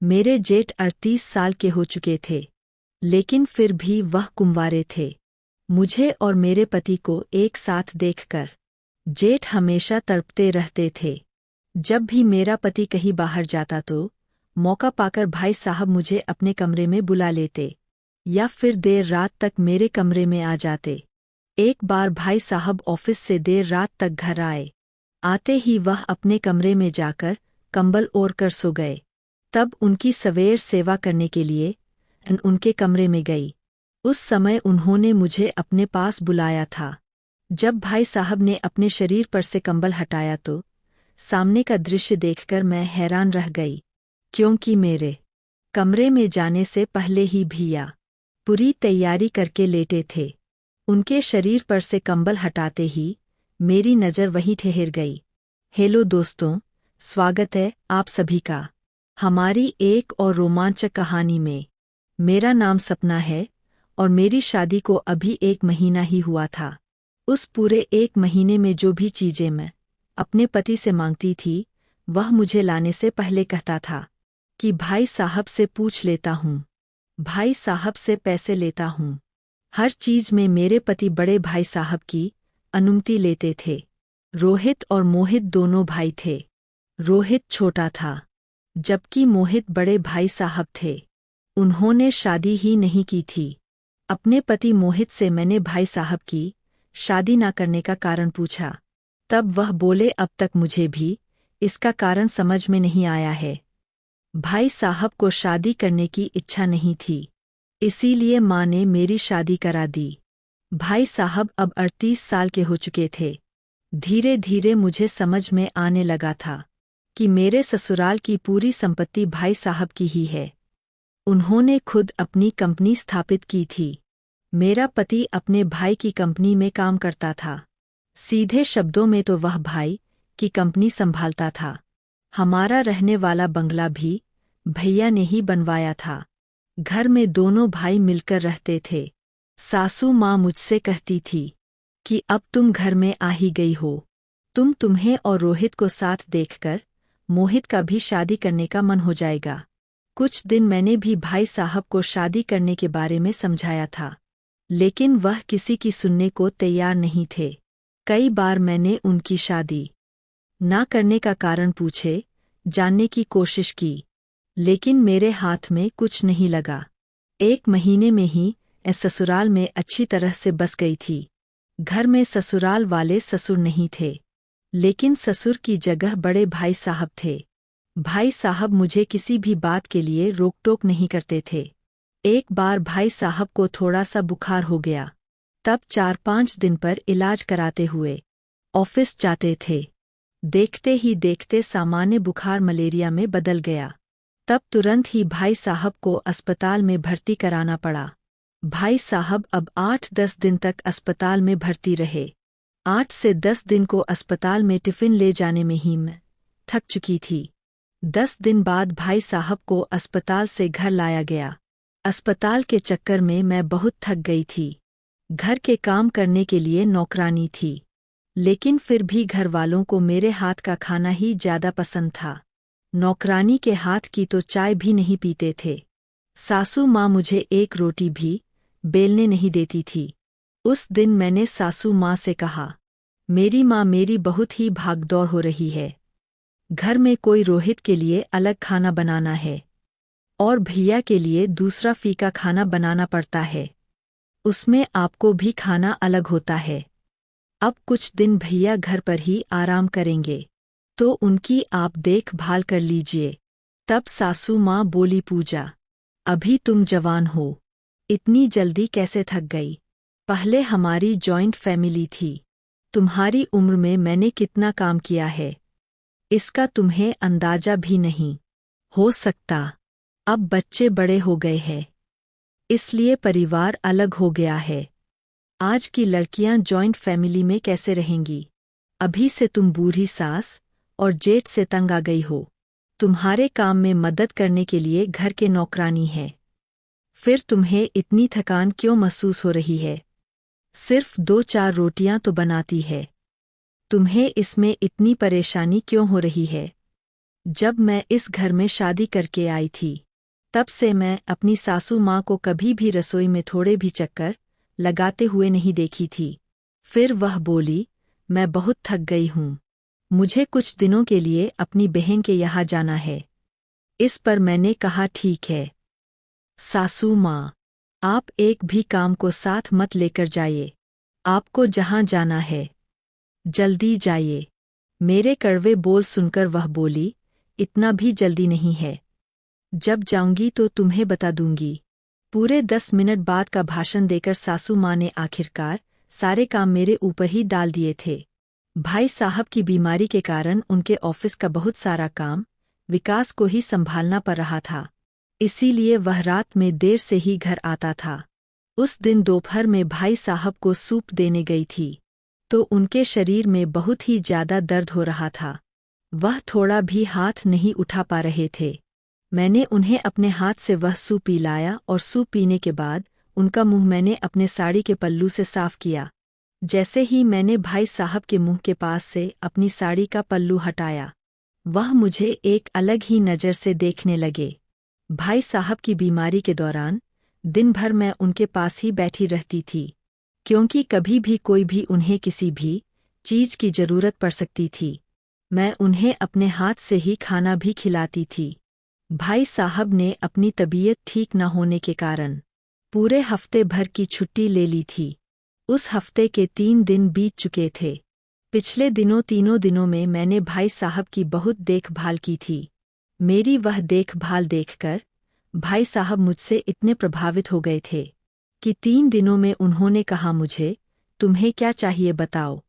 मेरे जेठ 38 साल के हो चुके थे, लेकिन फिर भी वह कुंवारे थे। मुझे और मेरे पति को एक साथ देखकर जेठ हमेशा तड़पते रहते थे। जब भी मेरा पति कहीं बाहर जाता तो मौका पाकर भाई साहब मुझे अपने कमरे में बुला लेते या फिर देर रात तक मेरे कमरे में आ जाते। एक बार भाई साहब ऑफिस से देर रात तक घर आए। आते ही वह अपने कमरे में जाकर कंबल ओढ़ कर सो गए। तब उनकी सवेर सेवा करने के लिए उनके कमरे में गई। उस समय उन्होंने मुझे अपने पास बुलाया था। जब भाई साहब ने अपने शरीर पर से कंबल हटाया तो सामने का दृश्य देखकर मैं हैरान रह गई, क्योंकि मेरे कमरे में जाने से पहले ही भैया पूरी तैयारी करके लेटे थे। उनके शरीर पर से कंबल हटाते ही मेरी नज़र वहीं ठहर गई। हेलो दोस्तों, स्वागत है आप सभी का हमारी एक और रोमांचक कहानी में। मेरा नाम सपना है और मेरी शादी को अभी 1 महीना ही हुआ था। उस पूरे 1 महीने में जो भी चीज़ें मैं अपने पति से मांगती थी, वह मुझे लाने से पहले कहता था कि भाई साहब से पूछ लेता हूँ, भाई साहब से पैसे लेता हूँ। हर चीज में मेरे पति बड़े भाई साहब की अनुमति लेते थे। रोहित और मोहित दोनों भाई थे। रोहित छोटा था, जबकि मोहित बड़े भाई साहब थे। उन्होंने शादी ही नहीं की थी। अपने पति मोहित से मैंने भाई साहब की शादी ना करने का कारण पूछा। तब वह बोले, अब तक मुझे भी इसका कारण समझ में नहीं आया है। भाई साहब को शादी करने की इच्छा नहीं थी, इसीलिए माँ ने मेरी शादी करा दी। भाई साहब अब 38 साल के हो चुके थे। धीरे धीरे मुझे समझ में आने लगा था कि मेरे ससुराल की पूरी संपत्ति भाई साहब की ही है। उन्होंने खुद अपनी कंपनी स्थापित की थी। मेरा पति अपने भाई की कंपनी में काम करता था। सीधे शब्दों में तो वह भाई की कंपनी संभालता था। हमारा रहने वाला बंगला भी भैया ने ही बनवाया था। घर में दोनों भाई मिलकर रहते थे। सासू माँ मुझसे कहती थी कि अब तुम घर में आ ही गई हो, तुम्हें और रोहित को साथ देखकर मोहित का भी शादी करने का मन हो जाएगा। कुछ दिन मैंने भी भाई साहब को शादी करने के बारे में समझाया था, लेकिन वह किसी की सुनने को तैयार नहीं थे। कई बार मैंने उनकी शादी ना करने का कारण पूछे जानने की कोशिश की, लेकिन मेरे हाथ में कुछ नहीं लगा। 1 महीने में ही ससुराल में अच्छी तरह से बस गई थी। घर में ससुराल वाले ससुर नहीं थे, लेकिन ससुर की जगह बड़े भाई साहब थे। भाई साहब मुझे किसी भी बात के लिए रोक टोक नहीं करते थे। एक बार भाई साहब को थोड़ा सा बुखार हो गया, तब 4-5 दिन पर इलाज कराते हुए ऑफिस जाते थे। देखते ही देखते सामान्य बुखार मलेरिया में बदल गया। तब तुरंत ही भाई साहब को अस्पताल में भर्ती कराना पड़ा। भाई साहब अब 8-10 दिन तक अस्पताल में भर्ती रहे। 8 से 10 दिन को अस्पताल में टिफिन ले जाने में ही मैं थक चुकी थी। 10 दिन बाद भाई साहब को अस्पताल से घर लाया गया। अस्पताल के चक्कर में मैं बहुत थक गई थी। घर के काम करने के लिए नौकरानी थी, लेकिन फिर भी घर वालों को मेरे हाथ का खाना ही ज़्यादा पसंद था। नौकरानी के हाथ की तो चाय भी नहीं पीते थे। सासू माँ मुझे एक रोटी भी बेलने नहीं देती थी। उस दिन मैंने सासू माँ से कहा, मेरी माँ, मेरी बहुत ही भागदौड़ हो रही है। घर में कोई रोहित के लिए अलग खाना बनाना है और भैया के लिए दूसरा फीका खाना बनाना पड़ता है। उसमें आपको भी खाना अलग होता है। अब कुछ दिन भैया घर पर ही आराम करेंगे, तो उनकी आप देखभाल कर लीजिए। तब सासू माँ बोली, पूजा, अभी तुम जवान हो, इतनी जल्दी कैसे थक गई? पहले हमारी जॉइंट फैमिली थी। तुम्हारी उम्र में मैंने कितना काम किया है, इसका तुम्हें अंदाजा भी नहीं हो सकता। अब बच्चे बड़े हो गए हैं, इसलिए परिवार अलग हो गया है। आज की लड़कियां जॉइंट फैमिली में कैसे रहेंगी? अभी से तुम बूढ़ी सास और जेठ से तंग आ गई हो। तुम्हारे काम में मदद करने के लिए घर के नौकरानी है। फिर तुम्हें इतनी थकान क्यों महसूस हो रही है? सिर्फ 2-4 रोटियां तो बनाती है, तुम्हें इसमें इतनी परेशानी क्यों हो रही है? जब मैं इस घर में शादी करके आई थी, तब से मैं अपनी सासू माँ को कभी भी रसोई में थोड़े भी चक्कर लगाते हुए नहीं देखी थी। फिर वह बोली, मैं बहुत थक गई हूँ, मुझे कुछ दिनों के लिए अपनी बहन के यहाँ जाना है। इस पर मैंने कहा, ठीक है सासू माँ, आप एक भी काम को साथ मत लेकर जाइए, आपको जहाँ जाना है जल्दी जाइए। मेरे कड़वे बोल सुनकर वह बोली, इतना भी जल्दी नहीं है, जब जाऊंगी तो तुम्हें बता दूंगी। पूरे 10 मिनट बाद का भाषण देकर सासू माँ ने आखिरकार सारे काम मेरे ऊपर ही डाल दिए थे। भाई साहब की बीमारी के कारण उनके ऑफिस का बहुत सारा काम विकास को ही संभालना पड़ रहा था, इसीलिए वह रात में देर से ही घर आता था। उस दिन दोपहर में भाई साहब को सूप देने गई थी, तो उनके शरीर में बहुत ही ज्यादा दर्द हो रहा था। वह थोड़ा भी हाथ नहीं उठा पा रहे थे। मैंने उन्हें अपने हाथ से वह सूप पिलाया और सूप पीने के बाद उनका मुंह मैंने अपने साड़ी के पल्लू से साफ किया। जैसे ही मैंने भाई साहब के मुंह के पास से अपनी साड़ी का पल्लू हटाया, वह मुझे एक अलग ही नज़र से देखने लगे। भाई साहब की बीमारी के दौरान दिन भर मैं उनके पास ही बैठी रहती थी, क्योंकि कभी भी कोई भी उन्हें किसी भी चीज की जरूरत पड़ सकती थी। मैं उन्हें अपने हाथ से ही खाना भी खिलाती थी। भाई साहब ने अपनी तबीयत ठीक न होने के कारण पूरे हफ्ते भर की छुट्टी ले ली थी। उस हफ्ते के 3 दिन बीत चुके थे। पिछले तीनों दिनों में मैंने भाई साहब की बहुत देखभाल की थी। मेरी वह देखभाल देखकर भाई साहब मुझसे इतने प्रभावित हो गए थे कि 3 दिनों में उन्होंने कहा, मुझे तुम्हें क्या चाहिए बताओ,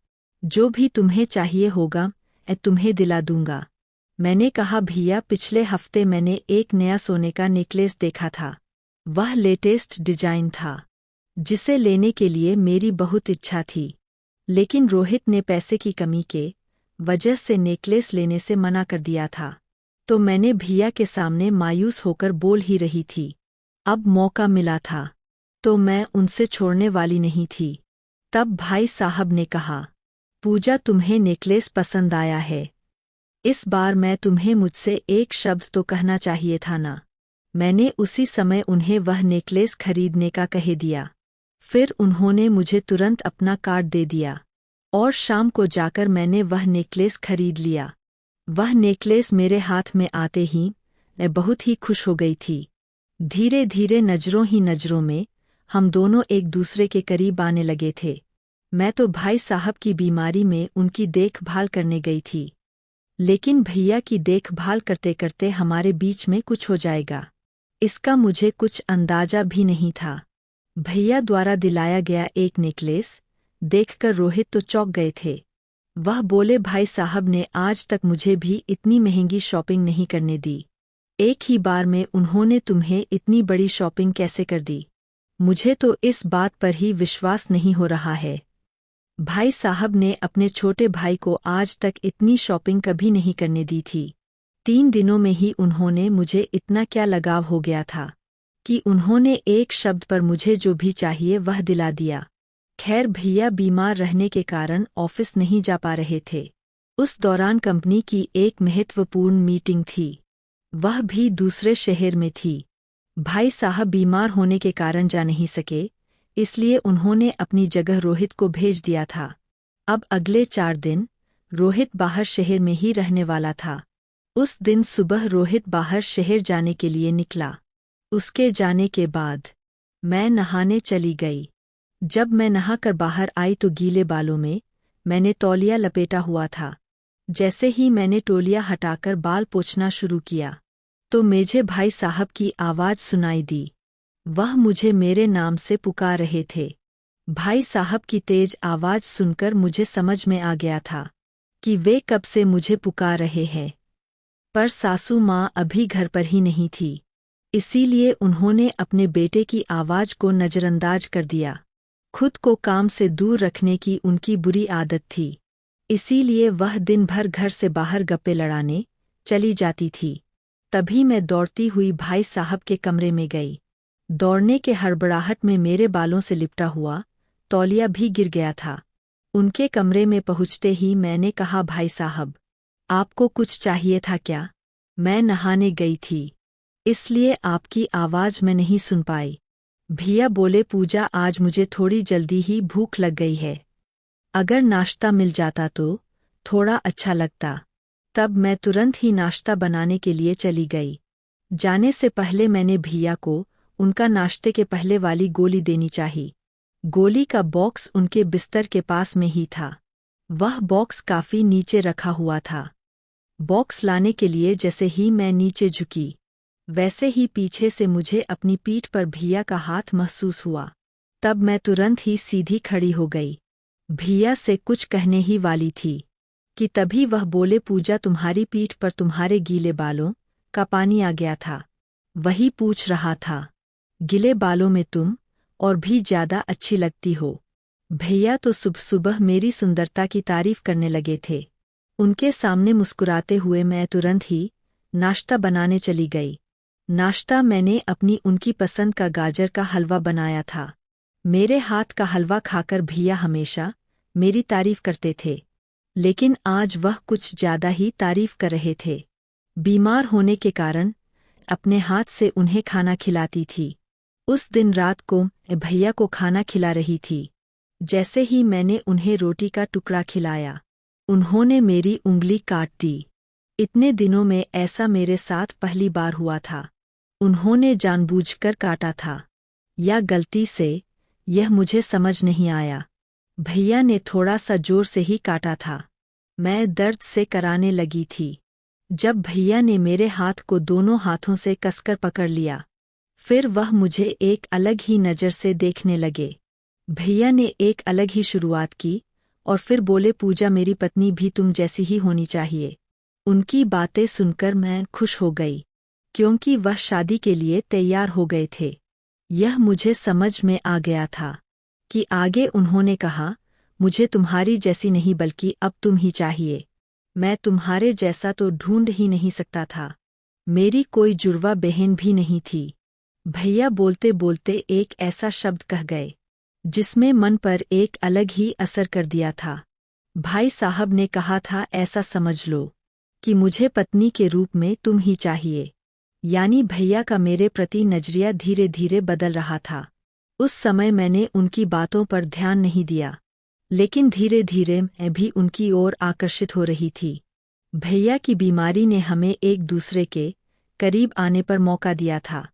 जो भी तुम्हें चाहिए होगा मैं तुम्हें दिला दूंगा। मैंने कहा, भैया पिछले हफ्ते मैंने एक नया सोने का नेकलेस देखा था। वह लेटेस्ट डिजाइन था, जिसे लेने के लिए मेरी बहुत इच्छा थी, लेकिन रोहित ने पैसे की कमी के वजह से नेकलेस लेने से मना कर दिया था। तो मैंने भैया के सामने मायूस होकर बोल ही रही थी। अब मौका मिला था, तो मैं उनसे छोड़ने वाली नहीं थी। तब भाई साहब ने कहा, पूजा तुम्हें नेकलेस पसंद आया है, इस बार मैं तुम्हें मुझसे एक शब्द तो कहना चाहिए था ना। मैंने उसी समय उन्हें वह नेकलेस खरीदने का कह दिया। फिर उन्होंने मुझे तुरंत अपना कार्ड दे दिया और शाम को जाकर मैंने वह नेकलेस खरीद लिया। वह नेकलेस मेरे हाथ में आते ही मैं बहुत ही खुश हो गई थी। धीरे धीरे नज़रों ही नज़रों में हम दोनों एक दूसरे के करीब आने लगे थे। मैं तो भाई साहब की बीमारी में उनकी देखभाल करने गई थी, लेकिन भैया की देखभाल करते करते हमारे बीच में कुछ हो जाएगा, इसका मुझे कुछ अंदाजा भी नहीं था। भैया द्वारा दिलाया गया एक नेकलेस देखकर रोहित तो चौंक गए थे। वह बोले, भाई साहब ने आज तक मुझे भी इतनी महंगी शॉपिंग नहीं करने दी। एक ही बार में उन्होंने तुम्हें इतनी बड़ी शॉपिंग कैसे कर दी? मुझे तो इस बात पर ही विश्वास नहीं हो रहा है। भाई साहब ने अपने छोटे भाई को आज तक इतनी शॉपिंग कभी नहीं करने दी थी। 3 दिनों में ही उन्होंने मुझे इतना क्या लगाव हो गया था कि उन्होंने एक शब्द पर मुझे जो भी चाहिए वह दिला दिया। खैर, भैया बीमार रहने के कारण ऑफिस नहीं जा पा रहे थे। उस दौरान कंपनी की एक महत्वपूर्ण मीटिंग थी, वह भी दूसरे शहर में थी। भाई साहब बीमार होने के कारण जा नहीं सके, इसलिए उन्होंने अपनी जगह रोहित को भेज दिया था। अब अगले 4 दिन रोहित बाहर शहर में ही रहने वाला था। उस दिन सुबह रोहित बाहर शहर जाने के लिए निकला। उसके जाने के बाद मैं नहाने चली गई। जब मैं नहाकर बाहर आई तो गीले बालों में मैंने तौलिया लपेटा हुआ था। जैसे ही मैंने तौलिया हटाकर बाल पोंछना शुरू किया तो मेझे भाई साहब की आवाज़ सुनाई दी। वह मुझे मेरे नाम से पुकार रहे थे। भाई साहब की तेज आवाज़ सुनकर मुझे समझ में आ गया था कि वे कब से मुझे पुकार रहे हैं। पर सासू माँ अभी घर पर ही नहीं थी, इसीलिए उन्होंने अपने बेटे की आवाज़ को नज़रअंदाज कर दिया। खुद को काम से दूर रखने की उनकी बुरी आदत थी, इसीलिए वह दिन भर घर से बाहर गप्पे लड़ाने चली जाती थी। तभी मैं दौड़ती हुई भाई साहब के कमरे में गई। दौड़ने के हड़बड़ाहट में मेरे बालों से लिपटा हुआ तौलिया भी गिर गया था। उनके कमरे में पहुँचते ही मैंने कहा, भाई साहब, आपको कुछ चाहिए था क्या? मैं नहाने गई थी, इसलिए आपकी आवाज़ मैं नहीं सुन पाई। भैया बोले, पूजा आज मुझे थोड़ी जल्दी ही भूख लग गई है, अगर नाश्ता मिल जाता तो थोड़ा अच्छा लगता। तब मैं तुरंत ही नाश्ता बनाने के लिए चली गई। जाने से पहले मैंने भैया को उनका नाश्ते के पहले वाली गोली देनी चाहिए। गोली का बॉक्स उनके बिस्तर के पास में ही था। वह बॉक्स काफी नीचे रखा हुआ था। बॉक्स लाने के लिए जैसे ही मैं नीचे झुकी, वैसे ही पीछे से मुझे अपनी पीठ पर भैया का हाथ महसूस हुआ। तब मैं तुरंत ही सीधी खड़ी हो गई। भैया से कुछ कहने ही वाली थी कि तभी वह बोले, पूजा तुम्हारी पीठ पर तुम्हारे गीले बालों का पानी आ गया था। वही पूछ रहा था, गीले बालों में तुम और भी ज्यादा अच्छी लगती हो। भैया तो सुबह सुबह मेरी सुंदरता की तारीफ करने लगे थे। उनके सामने मुस्कुराते हुए मैं तुरंत ही नाश्ता बनाने चली गई। नाश्ता मैंने अपनी उनकी पसंद का गाजर का हलवा बनाया था। मेरे हाथ का हलवा खाकर भैया हमेशा मेरी तारीफ करते थे, लेकिन आज वह कुछ ज्यादा ही तारीफ कर रहे थे। बीमार होने के कारण अपने हाथ से उन्हें खाना खिलाती थी। उस दिन रात को भैया को खाना खिला रही थी। जैसे ही मैंने उन्हें रोटी का टुकड़ा खिलाया, उन्होंने मेरी उंगली काट दी। इतने दिनों में ऐसा मेरे साथ पहली बार हुआ था। उन्होंने जानबूझकर काटा था या गलती से, यह मुझे समझ नहीं आया। भैया ने थोड़ा सा जोर से ही काटा था। मैं दर्द से कराने लगी थी। जब भैया ने मेरे हाथ को दोनों हाथों से कसकर पकड़ लिया, फिर वह मुझे एक अलग ही नज़र से देखने लगे। भैया ने एक अलग ही शुरुआत की और फिर बोले, पूजा मेरी पत्नी भी तुम जैसी ही होनी चाहिए। उनकी बातें सुनकर मैं खुश हो गई, क्योंकि वह शादी के लिए तैयार हो गए थे। यह मुझे समझ में आ गया था कि आगे उन्होंने कहा, मुझे तुम्हारी जैसी नहीं बल्कि अब तुम ही चाहिए। मैं तुम्हारे जैसा तो ढूंढ ही नहीं सकता था। मेरी कोई जुड़वा बहन भी नहीं थी। भैया बोलते बोलते एक ऐसा शब्द कह गए जिसमें मन पर एक अलग ही असर कर दिया था। भाई साहब ने कहा था, ऐसा समझ लो कि मुझे पत्नी के रूप में तुम ही चाहिए। यानी भैया का मेरे प्रति नजरिया धीरे धीरे बदल रहा था। उस समय मैंने उनकी बातों पर ध्यान नहीं दिया, लेकिन धीरे धीरे मैं भी उनकी ओर आकर्षित हो रही थी। भैया की बीमारी ने हमें एक दूसरे के करीब आने पर मौका दिया था,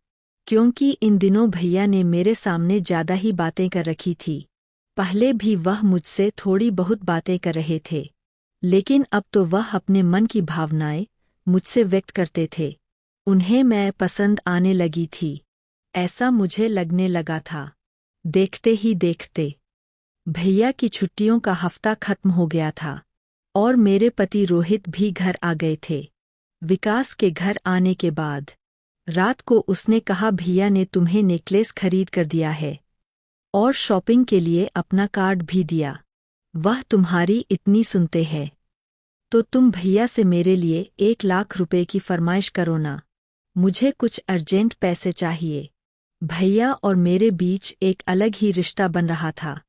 क्योंकि इन दिनों भैया ने मेरे सामने ज्यादा ही बातें कर रखी थी। पहले भी वह मुझसे थोड़ी बहुत बातें कर रहे थे, लेकिन अब तो वह अपने मन की भावनाएं मुझसे व्यक्त करते थे। उन्हें मैं पसंद आने लगी थी, ऐसा मुझे लगने लगा था। देखते ही देखते भैया की छुट्टियों का हफ्ता खत्म हो गया था और मेरे पति रोहित भी घर आ गए थे। विकास के घर आने के बाद रात को उसने कहा, भैया ने तुम्हें नेकलेस खरीद कर दिया है और शॉपिंग के लिए अपना कार्ड भी दिया। वह तुम्हारी इतनी सुनते हैं तो तुम भैया से मेरे लिए 1 लाख रुपए की फरमाइश करो ना। मुझे कुछ अर्जेंट पैसे चाहिए। भैया और मेरे बीच एक अलग ही रिश्ता बन रहा था,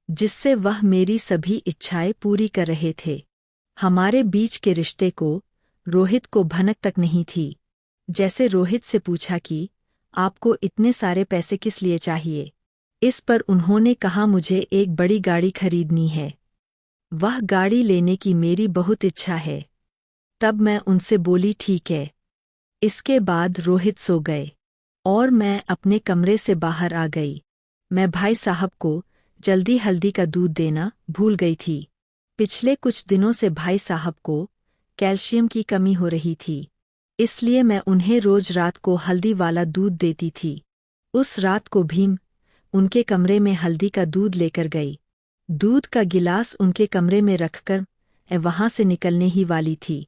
जिससे वह मेरी सभी इच्छाएं पूरी कर रहे थे। हमारे बीच के रिश्ते को रोहित को भनक तक नहीं थी। जैसे रोहित से पूछा कि आपको इतने सारे पैसे किस लिए चाहिए, इस पर उन्होंने कहा, मुझे एक बड़ी गाड़ी खरीदनी है। वह गाड़ी लेने की मेरी बहुत इच्छा है। तब मैं उनसे बोली, ठीक है। इसके बाद रोहित सो गए और मैं अपने कमरे से बाहर आ गई। मैं भाई साहब को जल्दी हल्दी का दूध देना भूल गई थी। पिछले कुछ दिनों से भाई साहब को कैल्शियम की कमी हो रही थी, इसलिए मैं उन्हें रोज रात को हल्दी वाला दूध देती थी। उस रात को भीम उनके कमरे में हल्दी का दूध लेकर गई। दूध का गिलास उनके कमरे में रखकर मैं वहां से निकलने ही वाली थी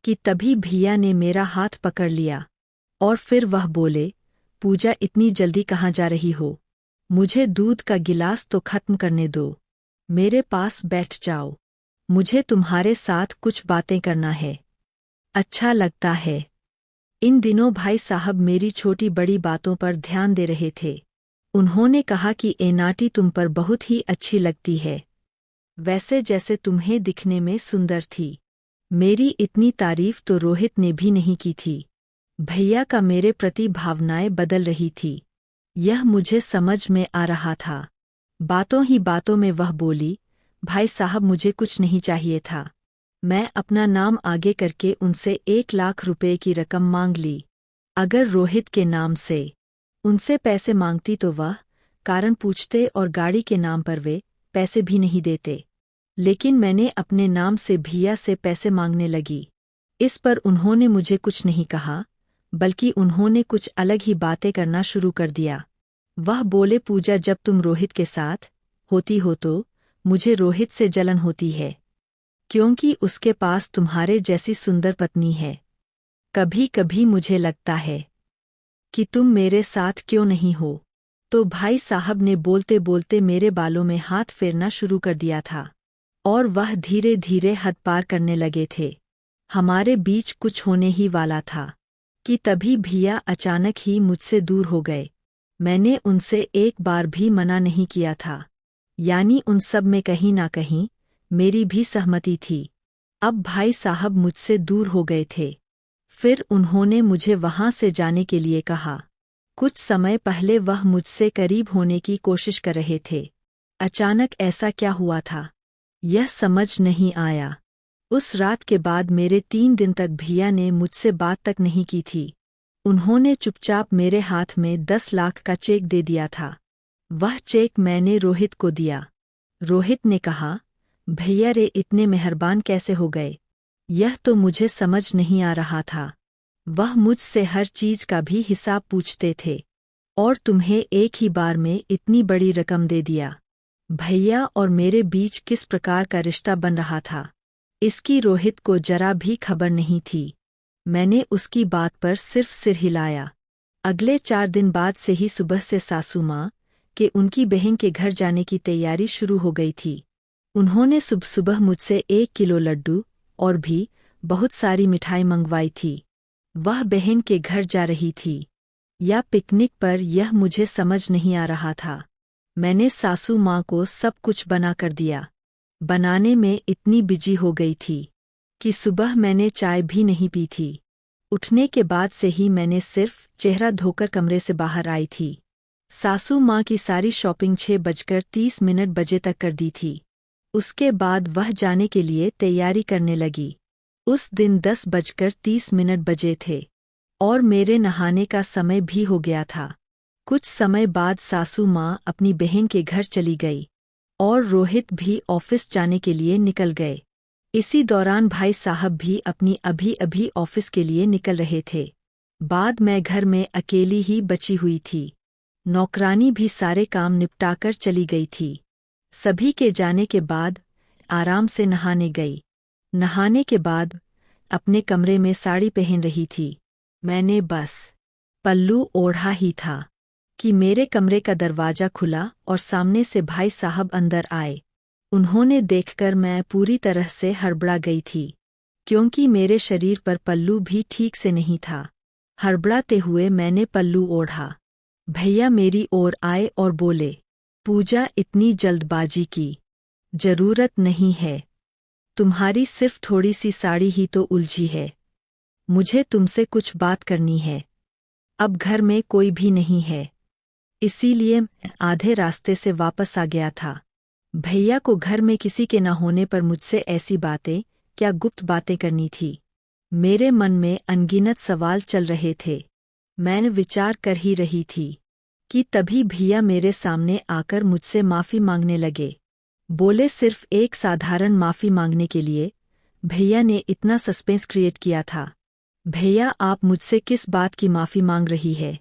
कि तभी भैया ने मेरा हाथ पकड़ लिया और फिर वह बोले, पूजा इतनी जल्दी कहाँ जा रही हो? मुझे दूध का गिलास तो खत्म करने दो। मेरे पास बैठ जाओ। मुझे तुम्हारे साथ कुछ बातें करना है। अच्छा लगता है। इन दिनों भाई साहब मेरी छोटी बड़ी बातों पर ध्यान दे रहे थे। उन्होंने कहा कि एनाटी तुम पर बहुत ही अच्छी लगती है, वैसे जैसे तुम्हें दिखने में सुंदर थी, मेरी इतनी तारीफ तो रोहित ने भी नहीं की थी। भैया का मेरे प्रति भावनाएं बदल रही थी, यह मुझे समझ में आ रहा था। बातों ही बातों में वह बोली, भाई साहब मुझे कुछ नहीं चाहिए था। मैं अपना नाम आगे करके उनसे 1 लाख रुपए की रकम मांग ली। अगर रोहित के नाम से उनसे पैसे मांगती तो वह कारण पूछते और गाड़ी के नाम पर वे पैसे भी नहीं देते। लेकिन मैंने अपने नाम से भैया से पैसे मांगने लगी। इस पर उन्होंने मुझे कुछ नहीं कहा, बल्कि उन्होंने कुछ अलग ही बातें करना शुरू कर दिया। वह बोले, पूजा जब तुम रोहित के साथ होती हो तो मुझे रोहित से जलन होती है, क्योंकि उसके पास तुम्हारे जैसी सुंदर पत्नी है। कभी कभी मुझे लगता है कि तुम मेरे साथ क्यों नहीं हो। तो भाई साहब ने बोलते बोलते मेरे बालों में हाथ फेरना शुरू कर दिया था, और वह धीरे धीरे हद पार करने लगे थे। हमारे बीच कुछ होने ही वाला था कि तभी भैया अचानक ही मुझसे दूर हो गए। मैंने उनसे एक बार भी मना नहीं किया था, यानी उन सब में कहीं ना कहीं मेरी भी सहमति थी। अब भाई साहब मुझसे दूर हो गए थे। फिर उन्होंने मुझे वहां से जाने के लिए कहा। कुछ समय पहले वह मुझसे करीब होने की कोशिश कर रहे थे। अचानक ऐसा क्या हुआ था, यह समझ नहीं आया। उस रात के बाद मेरे 3 दिन तक भैया ने मुझसे बात तक नहीं की थी। उन्होंने चुपचाप मेरे हाथ में 10 लाख का चेक दे दिया था। वह चेक मैंने रोहित को दिया। रोहित ने कहा, भैया रे इतने मेहरबान कैसे हो गए, यह तो मुझे समझ नहीं आ रहा था। वह मुझसे हर चीज का भी हिसाब पूछते थे, और तुम्हें एक ही बार में इतनी बड़ी रकम दे दिया। भैया और मेरे बीच किस प्रकार का रिश्ता बन रहा था, इसकी रोहित को जरा भी खबर नहीं थी। मैंने उसकी बात पर सिर्फ सिर हिलाया। अगले 4 दिन बाद से ही सुबह से सासू माँ के उनकी बहन के घर जाने की तैयारी शुरू हो गई थी। उन्होंने सुबह सुबह मुझसे 1 किलो लड्डू और भी बहुत सारी मिठाई मंगवाई थी। वह बहन के घर जा रही थी या पिकनिक पर, यह मुझे समझ नहीं आ रहा था। मैंने सासू माँ को सब कुछ बना कर दिया। बनाने में इतनी बिजी हो गई थी कि सुबह मैंने चाय भी नहीं पी थी। उठने के बाद से ही मैंने सिर्फ चेहरा धोकर कमरे से बाहर आई थी। सासू माँ की सारी शॉपिंग 6:30 बजे तक कर दी थी। उसके बाद वह जाने के लिए तैयारी करने लगी। उस दिन 10:30 बजे थे और मेरे नहाने का समय भी हो गया था। कुछ समय बाद सासू माँ अपनी बहन के घर चली गई और रोहित भी ऑफिस जाने के लिए निकल गए। इसी दौरान भाई साहब भी अपनी अभी ऑफिस के लिए निकल रहे थे। बाद मैं घर में अकेली ही बची हुई थी। नौकरानी भी सारे काम निपटाकर चली गई थी। सभी के जाने के बाद आराम से नहाने गई। नहाने के बाद अपने कमरे में साड़ी पहन रही थी। मैंने बस पल्लू ओढ़ा ही था कि मेरे कमरे का दरवाजा खुला और सामने से भाई साहब अंदर आए। उन्होंने देखकर मैं पूरी तरह से हड़बड़ा गई थी, क्योंकि मेरे शरीर पर पल्लू भी ठीक से नहीं था। हड़बड़ाते हुए मैंने पल्लू ओढ़ा। भैया मेरी ओर आए और बोले, पूजा इतनी जल्दबाजी की जरूरत नहीं है, तुम्हारी सिर्फ थोड़ी सी साड़ी ही तो उलझी है। मुझे तुमसे कुछ बात करनी है। अब घर में कोई भी नहीं है, इसीलिए आधे रास्ते से वापस आ गया था। भैया को घर में किसी के न होने पर मुझसे ऐसी बातें, क्या गुप्त बातें करनी थी। मेरे मन में अनगिनत सवाल चल रहे थे। मैं विचार कर ही रही थी कि तभी भैया मेरे सामने आकर मुझसे माफ़ी मांगने लगे। बोले, सिर्फ एक साधारण माफ़ी मांगने के लिए भैया ने इतना सस्पेंस क्रिएट किया था। भैया आप मुझसे किस बात की माफ़ी मांग रही है?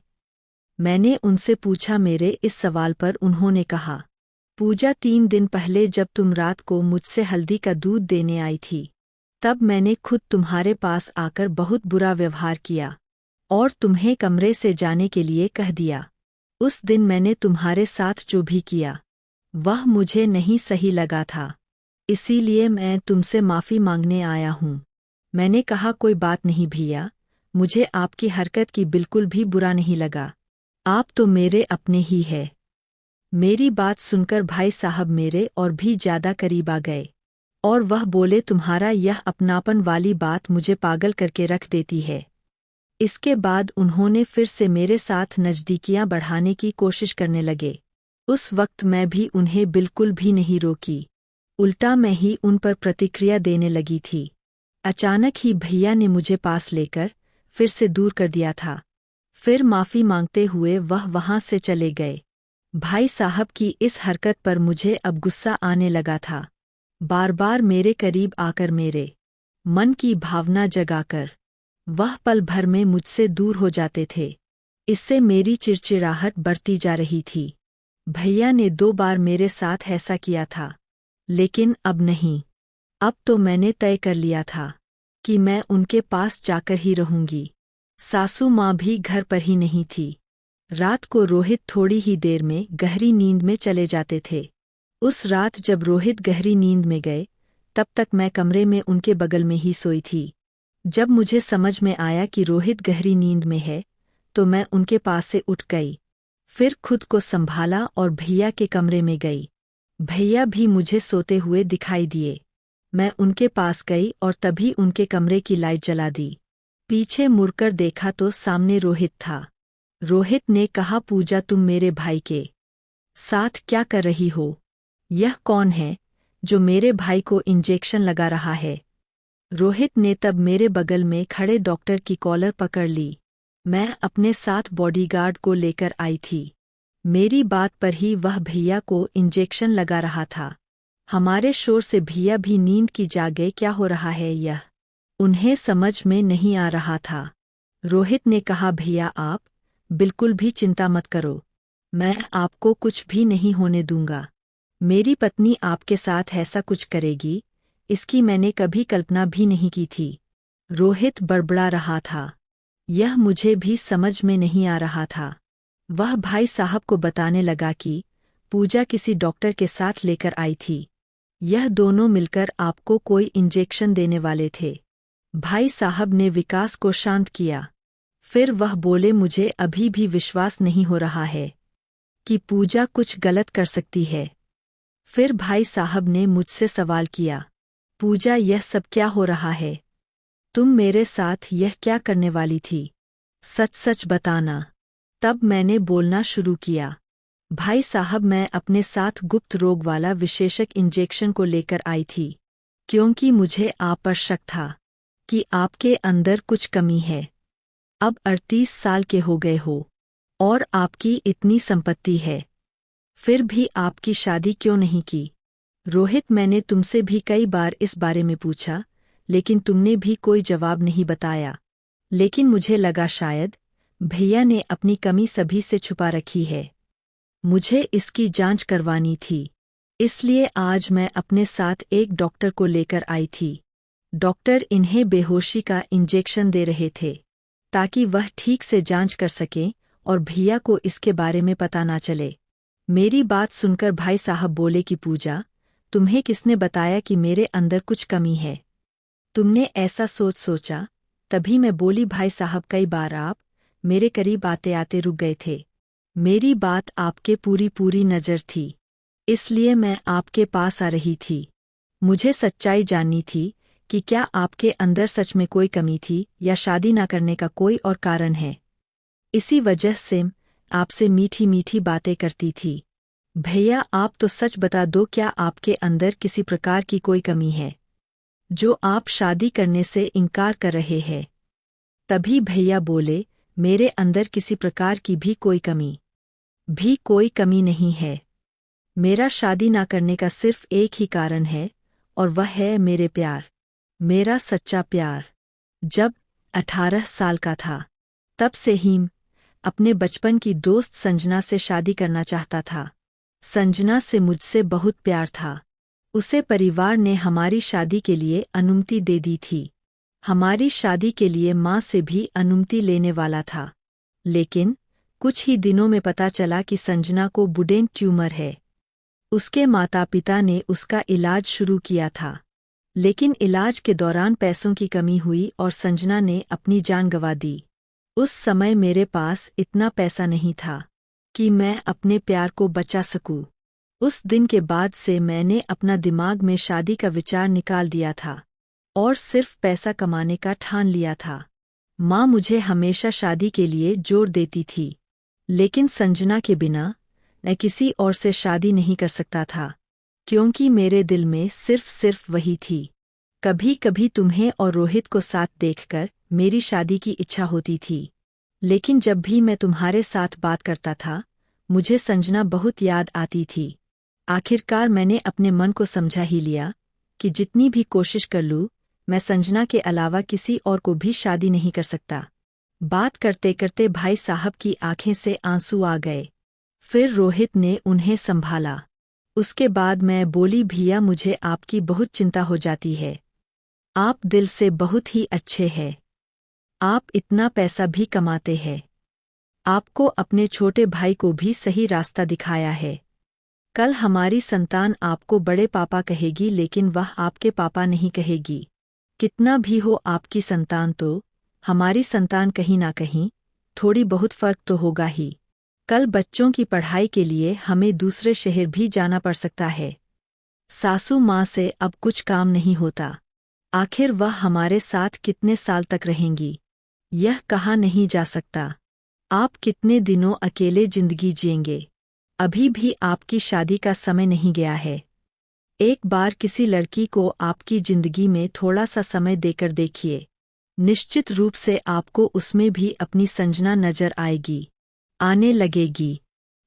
मैंने उनसे पूछा। मेरे इस सवाल पर उन्होंने कहा, पूजा 3 दिन पहले जब तुम रात को मुझसे हल्दी का दूध देने आई थी, तब मैंने खुद तुम्हारे पास आकर बहुत बुरा व्यवहार किया और तुम्हें कमरे से जाने के लिए कह दिया। उस दिन मैंने तुम्हारे साथ जो भी किया वह मुझे नहीं सही लगा था, इसीलिए मैं तुमसे माफ़ी मांगने आया हूँ। मैंने कहा, कोई बात नहीं भैया, मुझे आपकी हरकत की बिल्कुल भी बुरा नहीं लगा, आप तो मेरे अपने ही है। मेरी बात सुनकर भाई साहब मेरे और भी ज्यादा करीब आ गए। और वह बोले तुम्हारा यह अपनापन वाली बात मुझे पागल करके रख देती है। इसके बाद उन्होंने फिर से मेरे साथ नज़दीकियां बढ़ाने की कोशिश करने लगे। उस वक्त मैं भी उन्हें बिल्कुल भी नहीं रोकी, उल्टा मैं ही उन पर प्रतिक्रिया देने लगी थी। अचानक ही भैया ने मुझे पास लेकर फिर से दूर कर दिया था। फिर माफ़ी मांगते हुए वह वहाँ से चले गए। भाई साहब की इस हरकत पर मुझे अब गुस्सा आने लगा था। बार बार मेरे करीब आकर मेरे मन की भावना जगाकर वह पल भर में मुझसे दूर हो जाते थे। इससे मेरी चिड़चिड़ाहट बढ़ती जा रही थी। भैया ने 2 बार मेरे साथ ऐसा किया था, लेकिन अब नहीं। अब तो मैंने तय कर लिया था कि मैं उनके पास जाकर ही रहूंगी। सासू माँ भी घर पर ही नहीं थी। रात को रोहित थोड़ी ही देर में गहरी नींद में चले जाते थे। उस रात जब रोहित गहरी नींद में गए, तब तक मैं कमरे में उनके बगल में ही सोई थी। जब मुझे समझ में आया कि रोहित गहरी नींद में है, तो मैं उनके पास से उठ गई। फिर खुद को संभाला और भैया के कमरे में गई। भैया भी मुझे सोते हुए दिखाई दिए। मैं उनके पास गई और तभी उनके कमरे की लाइट जला दी। पीछे मुड़कर देखा तो सामने रोहित था। रोहित ने कहा, पूजा तुम मेरे भाई के साथ क्या कर रही हो? यह कौन है जो मेरे भाई को इंजेक्शन लगा रहा है? रोहित ने तब मेरे बगल में खड़े डॉक्टर की कॉलर पकड़ ली। मैं अपने साथ बॉडीगार्ड को लेकर आई थी। मेरी बात पर ही वह भैया को इंजेक्शन लगा रहा था। हमारे शोर से भैया भी नींद की जागे। क्या हो रहा है यह उन्हें समझ में नहीं आ रहा था। रोहित ने कहा, भैया आप बिल्कुल भी चिंता मत करो, मैं आपको कुछ भी नहीं होने दूंगा। मेरी पत्नी आपके साथ ऐसा कुछ करेगी, इसकी मैंने कभी कल्पना भी नहीं की थी। रोहित बड़बड़ा रहा था। यह मुझे भी समझ में नहीं आ रहा था। वह भाई साहब को बताने लगा कि पूजा किसी डॉक्टर के साथ लेकर आई थी। यह दोनों मिलकर आपको कोई इंजेक्शन देने वाले थे। भाई साहब ने विकास को शांत किया। फिर वह बोले, मुझे अभी भी विश्वास नहीं हो रहा है कि पूजा कुछ गलत कर सकती है। फिर भाई साहब ने मुझसे सवाल किया, पूजा यह सब क्या हो रहा है? तुम मेरे साथ यह क्या करने वाली थी? सच सच बताना। तब मैंने बोलना शुरू किया, भाई साहब मैं अपने साथ गुप्त रोग वाला विशेषज्ञ इंजेक्शन को लेकर आई थी, क्योंकि मुझे आप पर शक था कि आपके अंदर कुछ कमी है। अब 38 साल के हो गए हो और आपकी इतनी संपत्ति है, फिर भी आपकी शादी क्यों नहीं की? रोहित, मैंने तुमसे भी कई बार इस बारे में पूछा, लेकिन तुमने भी कोई जवाब नहीं बताया। लेकिन मुझे लगा शायद भैया ने अपनी कमी सभी से छुपा रखी है। मुझे इसकी जांच करवानी थी, इसलिए आज मैं अपने साथ एक डॉक्टर को लेकर आई थी। डॉक्टर इन्हें बेहोशी का इंजेक्शन दे रहे थे, ताकि वह ठीक से जांच कर सकें और भैया को इसके बारे में पता ना चले। मेरी बात सुनकर भाई साहब बोले कि पूजा, तुम्हें किसने बताया कि मेरे अंदर कुछ कमी है? तुमने ऐसा सोचा? तभी मैं बोली, भाई साहब कई बार आप मेरे करीब आते आते रुक गए थे। मेरी बात आपके पूरी नज़र थी, इसलिए मैं आपके पास आ रही थी। मुझे सच्चाई जाननी थी कि क्या आपके अंदर सच में कोई कमी थी या शादी ना करने का कोई और कारण है। इसी वजह से आपसे मीठी मीठी बातें करती थी। भैया आप तो सच बता दो, क्या आपके अंदर किसी प्रकार की कोई कमी है जो आप शादी करने से इनकार कर रहे हैं? तभी भैया बोले, मेरे अंदर किसी प्रकार की भी कोई कमी नहीं है। मेरा शादी ना करने का सिर्फ एक ही कारण है, और वह है मेरे प्यार, मेरा सच्चा प्यार। जब 18 साल का था, तब से ही अपने बचपन की दोस्त संजना से शादी करना चाहता था। संजना से मुझसे बहुत प्यार था। उसे परिवार ने हमारी शादी के लिए अनुमति दे दी थी। हमारी शादी के लिए माँ से भी अनुमति लेने वाला था, लेकिन कुछ ही दिनों में पता चला कि संजना को ब्रेन ट्यूमर है। उसके माता पिता ने उसका इलाज शुरू किया था, लेकिन इलाज के दौरान पैसों की कमी हुई और संजना ने अपनी जान गंवा दी। उस समय मेरे पास इतना पैसा नहीं था कि मैं अपने प्यार को बचा सकूं। उस दिन के बाद से मैंने अपना दिमाग में शादी का विचार निकाल दिया था और सिर्फ पैसा कमाने का ठान लिया था। माँ मुझे हमेशा शादी के लिए जोर देती थी, लेकिन संजना के बिना मैं किसी और से शादी नहीं कर सकता था, क्योंकि मेरे दिल में सिर्फ वही थी। कभी कभी तुम्हें और रोहित को साथ देखकर मेरी शादी की इच्छा होती थी, लेकिन जब भी मैं तुम्हारे साथ बात करता था मुझे संजना बहुत याद आती थी। आखिरकार मैंने अपने मन को समझा ही लिया कि जितनी भी कोशिश कर लूँ मैं संजना के अलावा किसी और को भी शादी नहीं कर सकता। बात करते करते भाई साहब की आंखें से आंसू आ गए। फिर रोहित ने उन्हें संभाला। उसके बाद मैं बोली, भैया मुझे आपकी बहुत चिंता हो जाती है। आप दिल से बहुत ही अच्छे हैं। आप इतना पैसा भी कमाते हैं। आपको अपने छोटे भाई को भी सही रास्ता दिखाया है। कल हमारी संतान आपको बड़े पापा कहेगी, लेकिन वह आपके पापा नहीं कहेगी। कितना भी हो आपकी संतान तो हमारी संतान कहीं ना कहीं थोड़ी बहुत फर्क तो होगा ही। कल बच्चों की पढ़ाई के लिए हमें दूसरे शहर भी जाना पड़ सकता है। सासू माँ से अब कुछ काम नहीं होता। आखिर वह हमारे साथ कितने साल तक रहेंगी यह कहा नहीं जा सकता। आप कितने दिनों अकेले जिंदगी जिएंगे। अभी भी आपकी शादी का समय नहीं गया है। एक बार किसी लड़की को आपकी जिंदगी में थोड़ा सा समय देकर देखिए, निश्चित रूप से आपको उसमें भी अपनी संजना नजर आने लगेगी।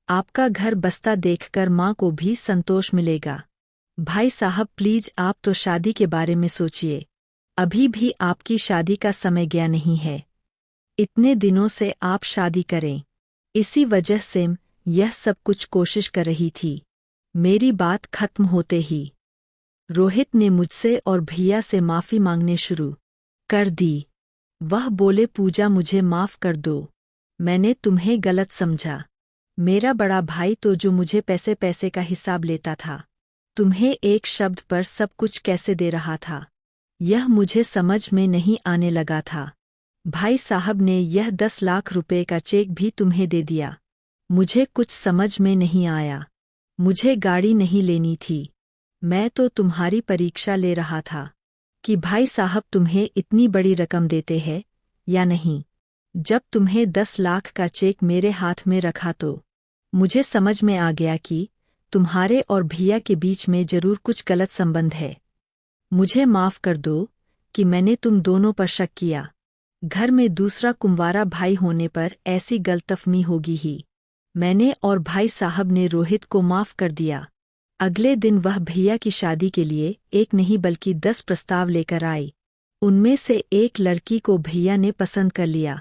आपका घर बसता देखकर माँ को भी संतोष मिलेगा। भाई साहब प्लीज आप तो शादी के बारे में सोचिए। अभी भी आपकी शादी का समय गया नहीं है। इतने दिनों से आप शादी करें। इसी वजह से यह सब कुछ कोशिश कर रही थी। मेरी बात खत्म होते ही रोहित ने मुझसे और भैया से माफ़ी मांगने शुरू कर दी। वह बोले, पूजा मुझे माफ़ कर दो, मैंने तुम्हें गलत समझा। मेरा बड़ा भाई तो जो मुझे पैसे पैसे का हिसाब लेता था, तुम्हें एक शब्द पर सब कुछ कैसे दे रहा था यह मुझे समझ में नहीं आने लगा था। भाई साहब ने यह 10 लाख रुपए का चेक भी तुम्हें दे दिया। मुझे कुछ समझ में नहीं आया। मुझे गाड़ी नहीं लेनी थी। मैं तो तुम्हारी परीक्षा ले रहा था कि भाई साहब तुम्हें इतनी बड़ी रकम देते हैं या नहीं। जब तुम्हें 10 लाख का चेक मेरे हाथ में रखा तो मुझे समझ में आ गया कि तुम्हारे और भैया के बीच में जरूर कुछ गलत संबंध है। मुझे माफ़ कर दो कि मैंने तुम दोनों पर शक किया। घर में दूसरा कुंवारा भाई होने पर ऐसी गलतफहमी होगी ही। मैंने और भाई साहब ने रोहित को माफ़ कर दिया। अगले दिन वह भैया की शादी के लिए एक नहीं बल्कि 10 प्रस्ताव लेकर आई। उनमें से एक लड़की को भैया ने पसंद कर लिया,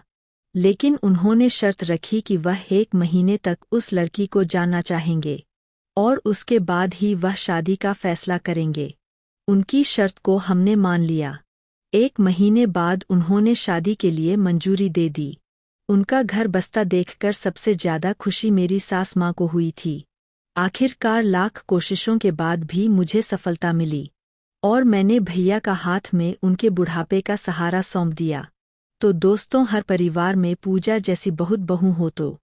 लेकिन उन्होंने शर्त रखी कि वह 1 महीने तक उस लड़की को जानना चाहेंगे और उसके बाद ही वह शादी का फैसला करेंगे। उनकी शर्त को हमने मान लिया। 1 महीने बाद उन्होंने शादी के लिए मंजूरी दे दी। उनका घर बसता देखकर सबसे ज्यादा खुशी मेरी सास माँ को हुई थी। आखिरकार लाख कोशिशों के बाद भी मुझे सफलता मिली और मैंने भैया का हाथ में उनके बुढ़ापे का सहारा सौंप दिया। तो दोस्तों, हर परिवार में पूजा जैसी बहुत बहू हो तो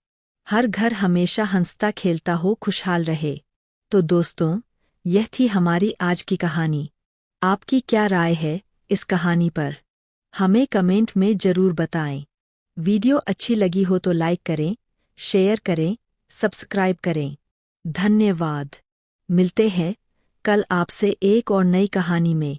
हर घर हमेशा हंसता खेलता हो, खुशहाल रहे। तो दोस्तों, यह थी हमारी आज की कहानी। आपकी क्या राय है इस कहानी पर? हमें कमेंट में जरूर बताएं। वीडियो अच्छी लगी हो तो लाइक करें, शेयर करें, सब्सक्राइब करें। धन्यवाद। मिलते हैं कल आपसे एक और नई कहानी में।